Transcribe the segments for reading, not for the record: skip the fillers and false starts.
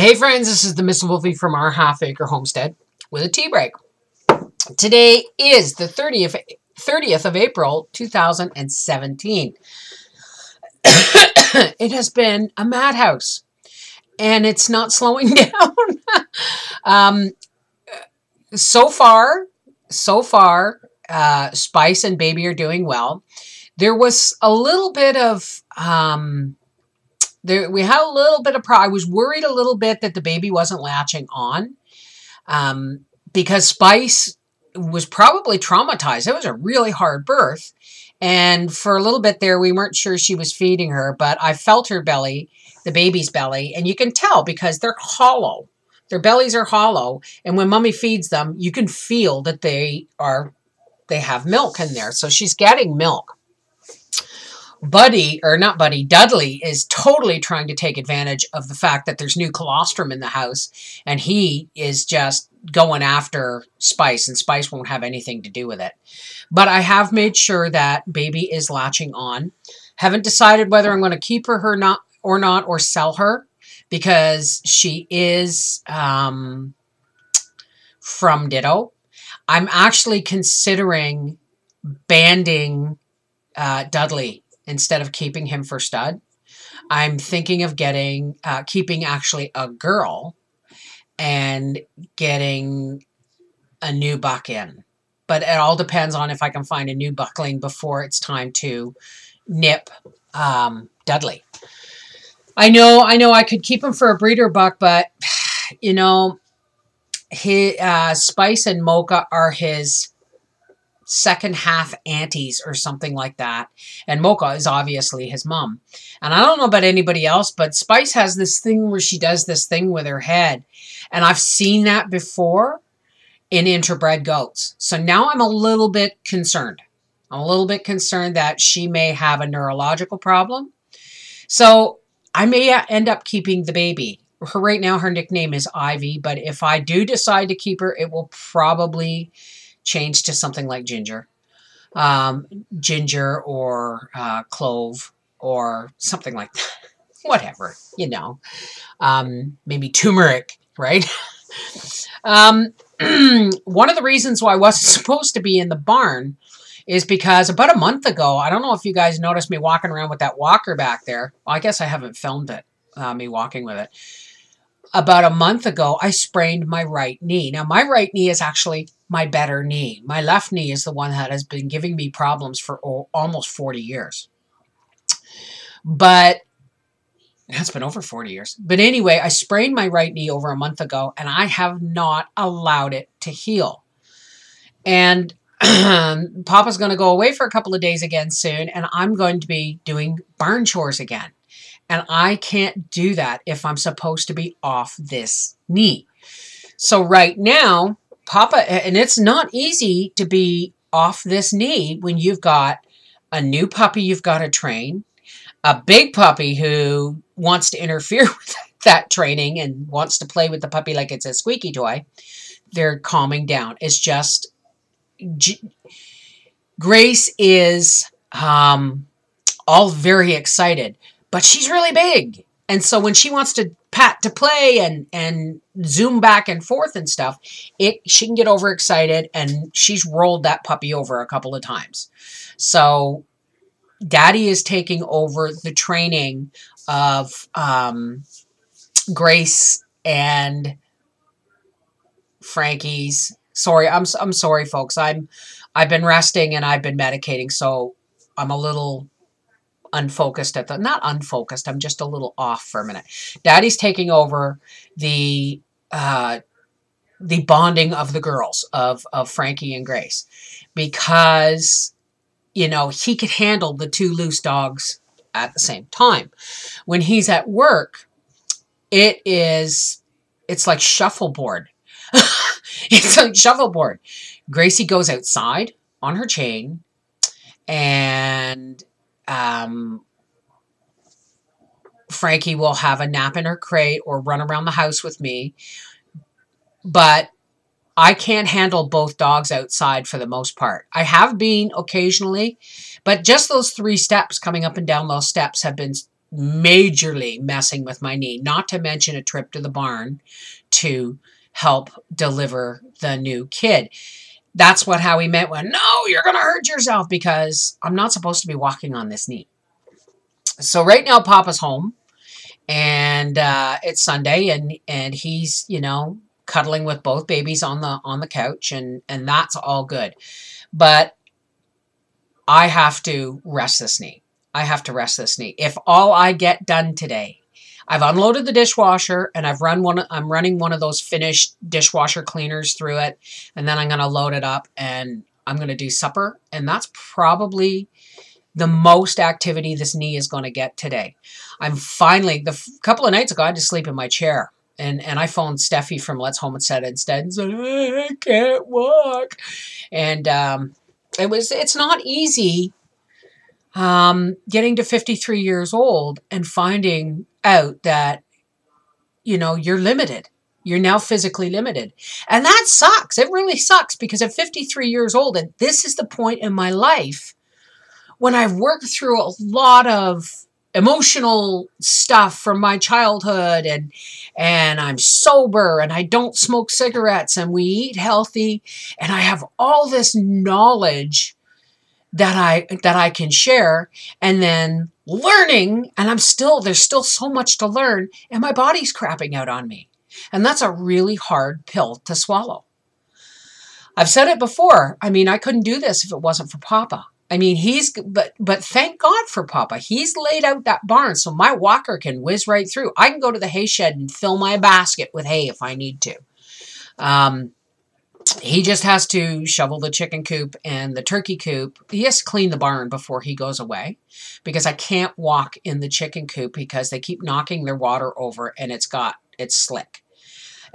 Hey friends, this is the Miss Wolfie from our half-acre homestead with a tea break. Today is the 30th of April, 2017. It has been a madhouse, and it's not slowing down. um, so far, Spice and Baby are doing well. There was a little bit of... we had a little bit of I was worried a little bit that the baby wasn't latching on because Spice was probably traumatized. It was a really hard birth. And for a little bit there, we weren't sure she was feeding her, but I felt her belly, the baby's belly, and you can tell because they're hollow. Their bellies are hollow. And when mommy feeds them, you can feel that they have milk in there. So she's getting milk. Dudley is totally trying to take advantage of the fact that there's new colostrum in the house, and he is just going after Spice, and Spice won't have anything to do with it. But I have made sure that Baby is latching on. Haven't decided whether I'm going to keep her or sell her, because she is from Ditto. I'm actually considering banding Dudley instead of keeping him for stud. I'm thinking of keeping actually a girl and getting a new buck in. But it all depends on if I can find a new buckling before it's time to nip Dudley. I know I could keep him for a breeder buck, but you know, Spice and Mocha are his second half aunties or something like that, and Mocha is obviously his mom. And I don't know about anybody else, but Spice has this thing where she does this thing with her head, and I've seen that before in interbred goats. So now I'm a little bit concerned. I'm a little bit concerned that she may have a neurological problem. So I may end up keeping the baby. Right now her nickname is Ivy, but if I do decide to keep her, it will probably change to something like Ginger. Ginger or Clove or something like that. Whatever, you know. Maybe turmeric, right? One of the reasons why I wasn't supposed to be in the barn is because about a month ago, I don't know if you guys noticed me walking around with that walker back there. Well, I guess I haven't filmed it, me walking with it. About a month ago, I sprained my right knee. Now, my right knee is actually my better knee. My left knee is the one that has been giving me problems for almost 40 years. But that's been over 40 years. But anyway, I sprained my right knee over a month ago, and I have not allowed it to heal. And Papa's going to go away for a couple of days again soon, and I'm going to be doing barn chores again. And I can't do that if I'm supposed to be off this knee. So right now, Papa, and it's not easy to be off this knee when you've got a new puppy you've got to train, a big puppy who wants to interfere with that training and wants to play with the puppy like it's a squeaky toy. They're calming down. It's just... Grace is all very excited. But she's really big. And so when she wants to pat to play and zoom back and forth and stuff, she can get overexcited, and she's rolled that puppy over a couple of times. So Daddy is taking over the training of Grace and Frankie's. Sorry, I'm sorry, folks. I've been resting and I've been medicating, so I'm a little unfocused not unfocused, I'm just a little off for a minute. Daddy's taking over the bonding of the girls, of Frankie and Grace, because, you know, he could handle the two loose dogs at the same time. When he's at work, it's like shuffleboard. It's like shuffleboard. Gracie goes outside on her chain, and Frankie will have a nap in her crate or run around the house with me. But I can't handle both dogs outside for the most part. I have been occasionally, but just those 3 steps, coming up and down those steps, have been majorly messing with my knee, not to mention a trip to the barn to help deliver the new kid. That's what Howie meant when, no, you're going to hurt yourself, because I'm not supposed to be walking on this knee. So right now, Papa's home, and it's Sunday, and he's, you know, cuddling with both babies on the couch, and that's all good. But I have to rest this knee. I have to rest this knee. If all I get done today, I've unloaded the dishwasher, and I'm running one of those finished dishwasher cleaners through it, and then I'm going to load it up, and I'm going to do supper, and that's probably the most activity this knee is going to get today. I'm finally, couple of nights ago, I had to sleep in my chair. And I phoned Steffi from Let's Home instead and said, I can't walk. And it's not easy getting to 53 years old and finding out that, you know, you're limited. You're now physically limited. And that sucks. It really sucks, because at 53 years old, and this is the point in my life when I've worked through a lot of emotional stuff from my childhood, and I'm sober, and I don't smoke cigarettes, and we eat healthy, and I have all this knowledge that I can share, and then learning, and there's still so much to learn, and my body's crapping out on me. And that's a really hard pill to swallow. I've said it before. I mean, I couldn't do this if it wasn't for Papa. I mean, but thank God for Papa. He's laid out that barn so my walker can whiz right through. I can go to the hay shed and fill my basket with hay if I need to. He just has to shovel the chicken coop and the turkey coop. He has to clean the barn before he goes away, because I can't walk in the chicken coop because they keep knocking their water over, and it's slick.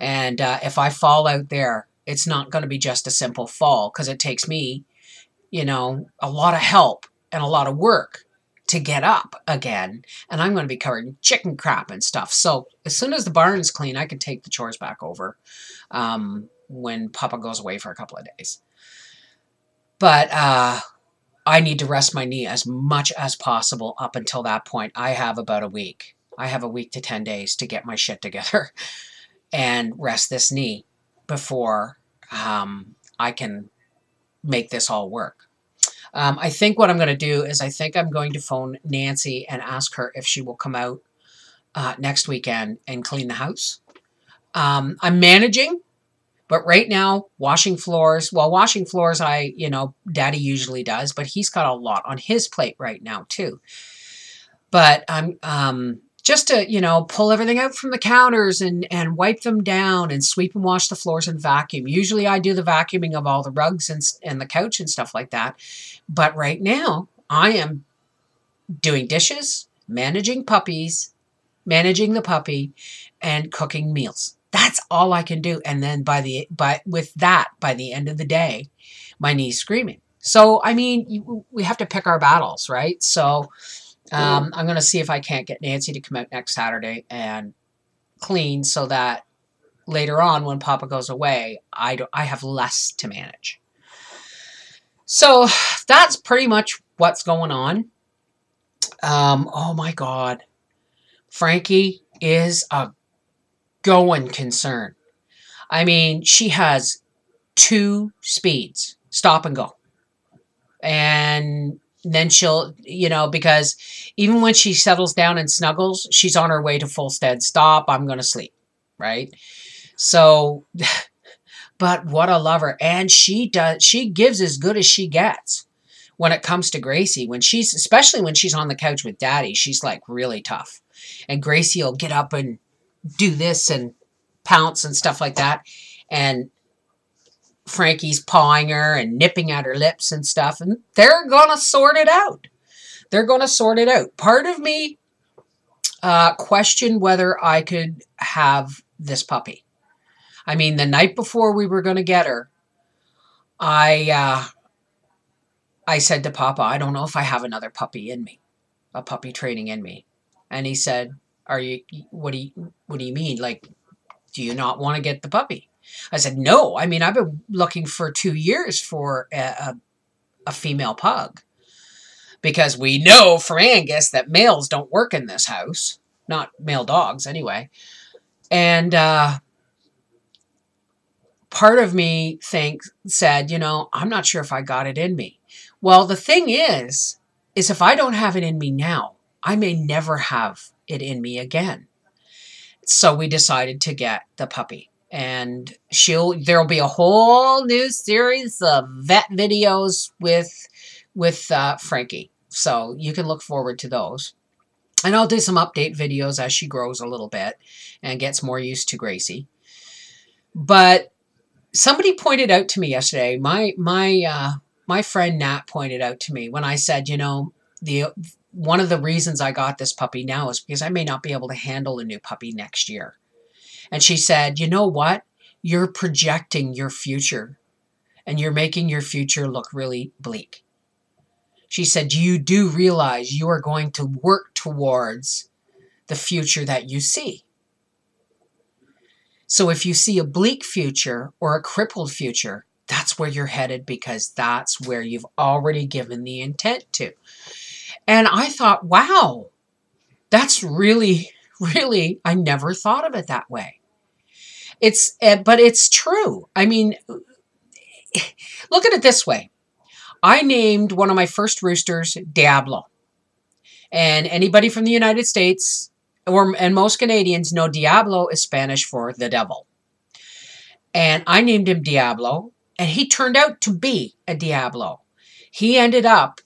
And if I fall out there, it's not going to be just a simple fall, because it takes me, you know, a lot of help and a lot of work to get up again. And I'm going to be covered in chicken crap and stuff. So as soon as the barn's clean, I can take the chores back over when Papa goes away for a couple of days. But I need to rest my knee as much as possible up until that point. I have about a week. I have a week to 10 days to get my shit together and rest this knee before I can make this all work. I think what I'm going to do is I'm going to phone Nancy and ask her if she will come out next weekend and clean the house. I'm managing, but right now, washing floors, Daddy usually does, but he's got a lot on his plate right now too. But I'm just to, you know, pull everything out from the counters and wipe them down and sweep and wash the floors and vacuum. Usually I do the vacuuming of all the rugs and the couch and stuff like that. But right now I am doing dishes, managing the puppy, and cooking meals. That's all I can do. And then by the end of the day, my knee's screaming. So, I mean, we have to pick our battles, right? So I'm going to see if I can't get Nancy to come out next Saturday and clean, so that later on when Papa goes away, I have less to manage. So that's pretty much what's going on. Oh my God. Frankie is a going concern. I mean, she has 2 speeds, stop and go. And then she'll, you know, because even when she settles down and snuggles, she's on her way to full stead stop. I'm going to sleep, right? So, but what a lover. And she gives as good as she gets when it comes to Gracie. Especially when she's on the couch with Daddy, she's like really tough. And Gracie will get up and do this and pounce and stuff like that. And Frankie's pawing her and nipping at her lips and stuff, and they're gonna sort it out. Part of me questioned whether I could have this puppy. I mean, the night before we were gonna get her, I said to Papa, I don't know if I have another puppy in me, a puppy training in me. And he said, what do you mean? Like, do you not want to get the puppy? I said, no. I mean, I've been looking for 2 years for a female pug. because we know from Angus that males don't work in this house. Not male dogs, anyway. And part of me said, I'm not sure if I got it in me. Well, the thing is if I don't have it in me now, I may never have it in me again. So we decided to get the puppy. And there'll be a whole new series of vet videos with Frankie. So you can look forward to those. And I'll do some update videos as she grows a little bit and gets more used to Gracie. But somebody pointed out to me yesterday, my friend Nat pointed out to me when I said, one of the reasons I got this puppy now is because I may not be able to handle a new puppy next year. And she said, you know what? You're projecting your future and you're making your future look really bleak. She said, you do realize you are going to work towards the future that you see. So if you see a bleak future or a crippled future, that's where you're headed because that's where you've already given the intent to. And I thought, wow, that's really, really, I never thought of it that way. But it's true. I mean, look at it this way. I named one of my first roosters Diablo. And anybody from the United States and most Canadians know Diablo is Spanish for the devil. And I named him Diablo, and he turned out to be a Diablo. He ended up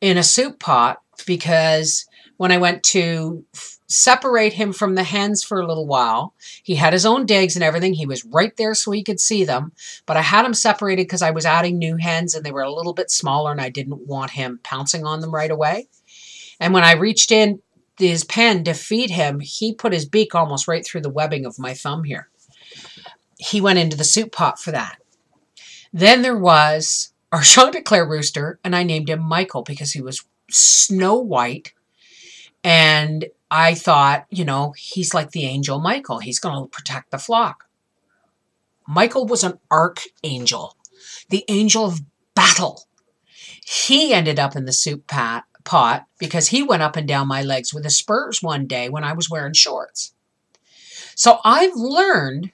in a soup pot because when I went to separate him from the hens for a little while, he had his own digs and everything. He was right there so he could see them. But I had him separated because I was adding new hens and they were a little bit smaller and I didn't want him pouncing on them right away. And when I reached in his pen to feed him, he put his beak almost right through the webbing of my thumb here. He went into the soup pot for that. Then there was our Chanticleer rooster, and I named him Michael because he was snow white. And I thought, he's like the angel Michael. He's going to protect the flock. Michael was an archangel, the angel of battle. He ended up in the soup pot because he went up and down my legs with his spurs one day when I was wearing shorts. So I've learned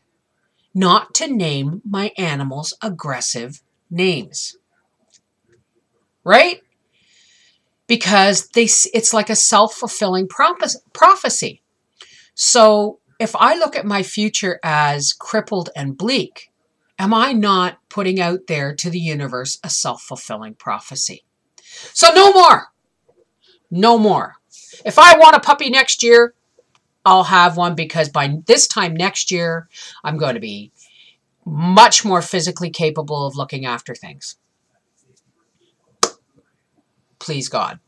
not to name my animals aggressive names. Right? Because it's like a self-fulfilling prophecy. So if I look at my future as crippled and bleak, am I not putting out there to the universe a self-fulfilling prophecy? So no more. No more. If I want a puppy next year, I'll have one because by this time next year, I'm going to be much more physically capable of looking after things. Please God.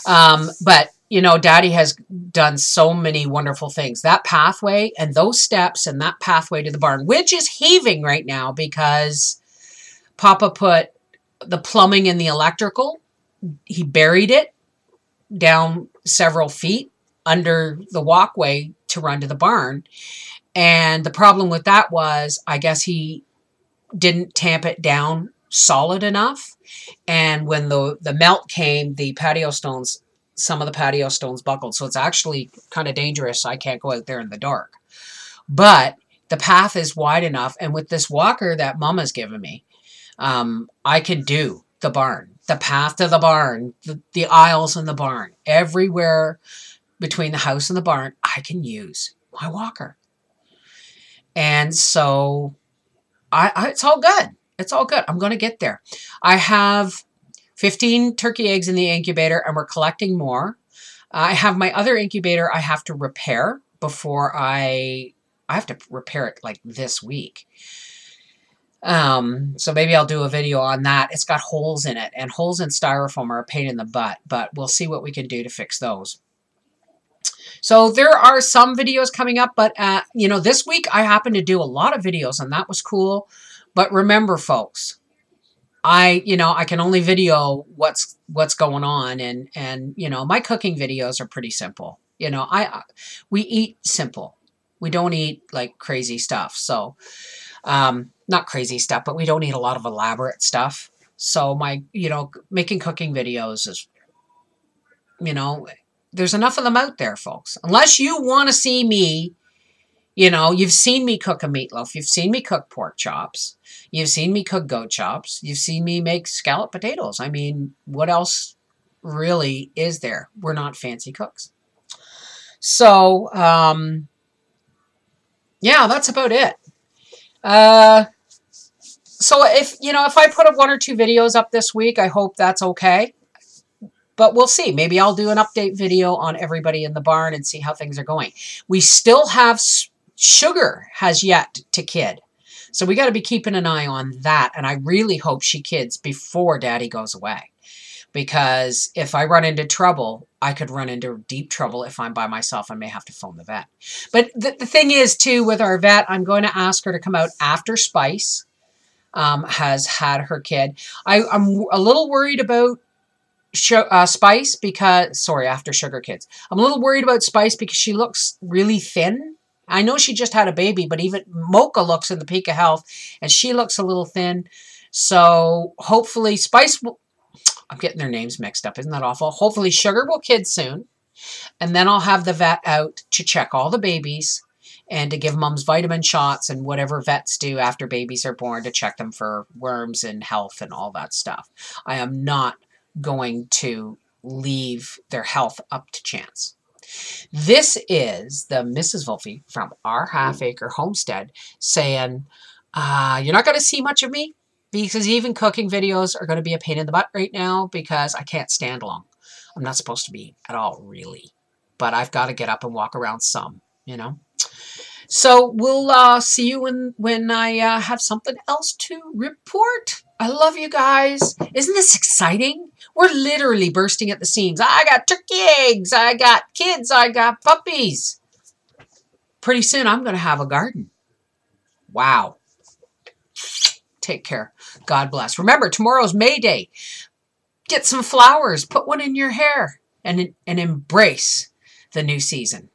But, Daddy has done so many wonderful things. That pathway and those steps and that pathway to the barn, which is heaving right now because Papa put the plumbing and the electrical. He buried it down several feet under the walkway to run to the barn. And the problem with that was, I guess he didn't tamp it down solid enough. And when the melt came, some of the patio stones buckled. So it's actually kind of dangerous. I can't go out there in the dark. But the path is wide enough. And with this walker that Mama's given me, I can do the barn, the path to the barn, the aisles in the barn, everywhere between the house and the barn, I can use my walker. And so it's all good. It's all good. I'm going to get there. I have 15 turkey eggs in the incubator and we're collecting more. I have my other incubator I have to repair before I have to repair it like this week. So maybe I'll do a video on that. It's got holes in it, and holes in styrofoam are a pain in the butt, but we'll see what we can do to fix those. So there are some videos coming up, but this week I happened to do a lot of videos and that was cool. But remember, folks, I can only video what's going on, and my cooking videos are pretty simple. We eat simple. We don't eat like crazy stuff. So, not crazy stuff, but we don't eat a lot of elaborate stuff. So my, making cooking videos is, there's enough of them out there, folks. Unless you want to see me, you've seen me cook a meatloaf. You've seen me cook pork chops. You've seen me cook goat chops. You've seen me make scalloped potatoes. I mean, what else really is there? We're not fancy cooks. So, yeah, that's about it. So if I put up 1 or 2 videos up this week, I hope that's okay. But we'll see. Maybe I'll do an update video on everybody in the barn and see how things are going. We still have Sugar has yet to kid. So we got to be keeping an eye on that. And I really hope she kids before Daddy goes away. Because if I run into trouble, I could run into deep trouble if I'm by myself. I may have to phone the vet. But the thing is, too, with our vet, I'm going to ask her to come out after Spice has had her kid. I'm a little worried about Spice because, sorry, after Sugar kids. I'm a little worried about Spice because she looks really thin. I know she just had a baby, but even Mocha looks in the peak of health, and she looks a little thin. So hopefully Spice will... I'm getting their names mixed up. Isn't that awful? Hopefully Sugar will kid soon. And then I'll have the vet out to check all the babies and to give moms vitamin shots and whatever vets do after babies are born to check them for worms and health and all that stuff. I am not going to leave their health up to chance. This is the Mrs. Wolfie from our half-acre homestead saying, you're not going to see much of me because even cooking videos are going to be a pain in the butt right now because I can't stand long. I'm not supposed to be at all, really. But I've got to get up and walk around some, So we'll see you when I have something else to report. I love you guys. Isn't this exciting? We're literally bursting at the seams. I got turkey eggs. I got kids. I got puppies. Pretty soon I'm going to have a garden. Wow. Take care. God bless. Remember, tomorrow's May Day. Get some flowers. Put one in your hair and embrace the new season.